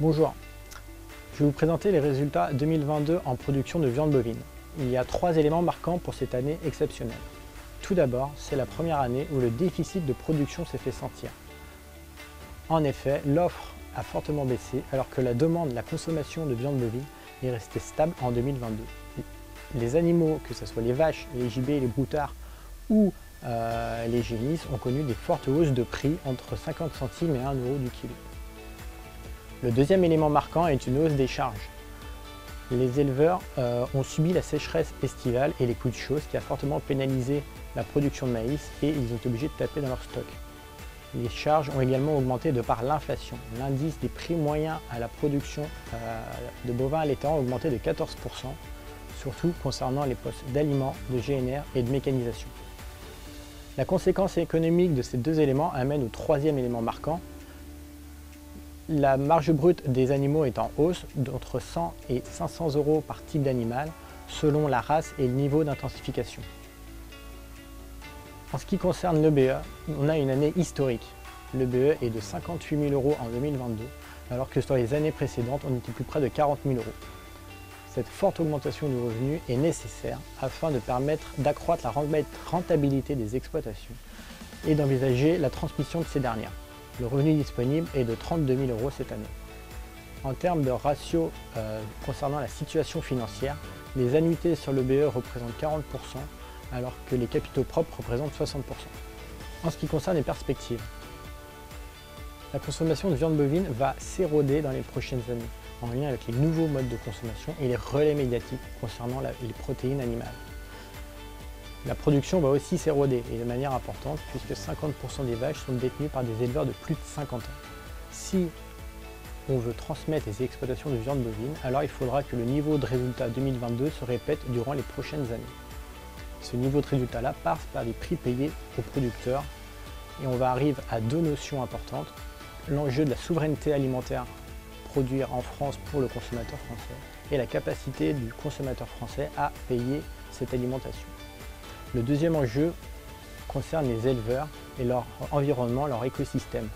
Bonjour, je vais vous présenter les résultats 2022 en production de viande bovine. Il y a 3 éléments marquants pour cette année exceptionnelle. Tout d'abord, c'est la première année où le déficit de production s'est fait sentir. En effet, l'offre a fortement baissé alors que la demande, la consommation de viande bovine est restée stable en 2022. Les animaux, que ce soit les vaches, les gibets, les broutards ou les génisses, ont connu des fortes hausses de prix entre 50 centimes et 1 euro du kilo. Le deuxième élément marquant est une hausse des charges. Les éleveurs ont subi la sécheresse estivale et les coups de chaud, ce qui a fortement pénalisé la production de maïs et ils ont été obligés de taper dans leur stock. Les charges ont également augmenté de par l'inflation. L'indice des prix moyens à la production de bovins allaitants a augmenté de 14%, surtout concernant les postes d'aliments, de GNR et de mécanisation. La conséquence économique de ces deux éléments amène au troisième élément marquant. La marge brute des animaux est en hausse d'entre 100 et 500 euros par type d'animal, selon la race et le niveau d'intensification. En ce qui concerne l'EBE, on a une année historique. L'EBE est de 58 000 euros en 2022, alors que sur les années précédentes, on était plus près de 40 000 euros. Cette forte augmentation du revenu est nécessaire afin de permettre d'accroître la rentabilité des exploitations et d'envisager la transmission de ces dernières. Le revenu disponible est de 32 000 euros cette année. En termes de ratio concernant la situation financière, les annuités sur l'EBE représentent 40%, alors que les capitaux propres représentent 60%. En ce qui concerne les perspectives, la consommation de viande bovine va s'éroder dans les prochaines années, en lien avec les nouveaux modes de consommation et les relais médiatiques concernant les protéines animales. La production va aussi s'éroder, et de manière importante, puisque 50% des vaches sont détenues par des éleveurs de plus de 50 ans. Si on veut transmettre les exploitations de viande bovine, alors il faudra que le niveau de résultat 2022 se répète durant les prochaines années. Ce niveau de résultat-là passe par les prix payés aux producteurs, et on va arriver à deux notions importantes. L'enjeu de la souveraineté alimentaire, produire en France pour le consommateur français, et la capacité du consommateur français à payer cette alimentation. Le deuxième enjeu concerne les éleveurs et leur environnement, leur écosystème.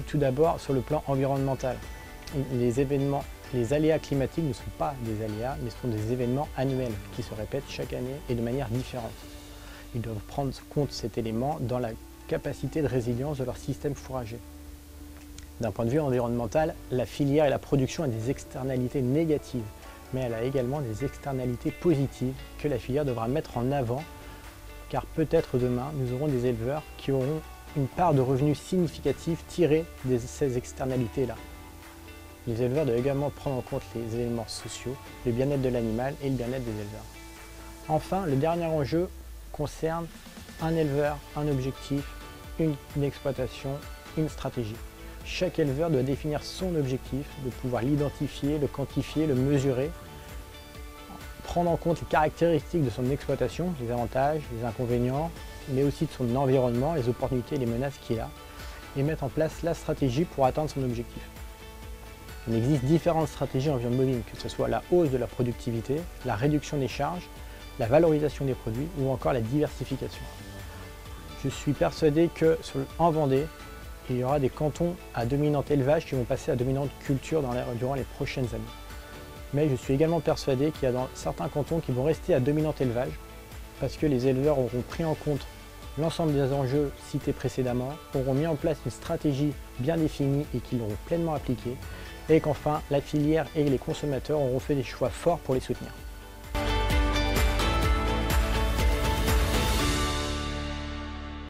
Tout d'abord, sur le plan environnemental, les aléas climatiques ne sont pas des aléas, mais sont des événements annuels qui se répètent chaque année et de manière différente. Ils doivent prendre compte de cet élément dans la capacité de résilience de leur système fourrager. D'un point de vue environnemental, la filière et la production ont des externalités négatives, mais elle a également des externalités positives que la filière devra mettre en avant, car peut-être demain, nous aurons des éleveurs qui auront une part de revenus significative tirée de ces externalités-là. Les éleveurs doivent également prendre en compte les éléments sociaux, le bien-être de l'animal et le bien-être des éleveurs. Enfin, le dernier enjeu concerne un éleveur, un objectif, une exploitation, une stratégie. Chaque éleveur doit définir son objectif, de pouvoir l'identifier, le quantifier, le mesurer, prendre en compte les caractéristiques de son exploitation, les avantages, les inconvénients, mais aussi de son environnement, les opportunités et les menaces qu'il a, et mettre en place la stratégie pour atteindre son objectif. Il existe différentes stratégies en viande bovine, que ce soit la hausse de la productivité, la réduction des charges, la valorisation des produits ou encore la diversification. Je suis persuadé qu'en Vendée, il y aura des cantons à dominante élevage qui vont passer à dominante culture durant les prochaines années. Mais je suis également persuadé qu'il y a dans certains cantons qui vont rester à dominante élevage parce que les éleveurs auront pris en compte l'ensemble des enjeux cités précédemment, auront mis en place une stratégie bien définie et qu'ils l'auront pleinement appliquée, et qu'enfin la filière et les consommateurs auront fait des choix forts pour les soutenir.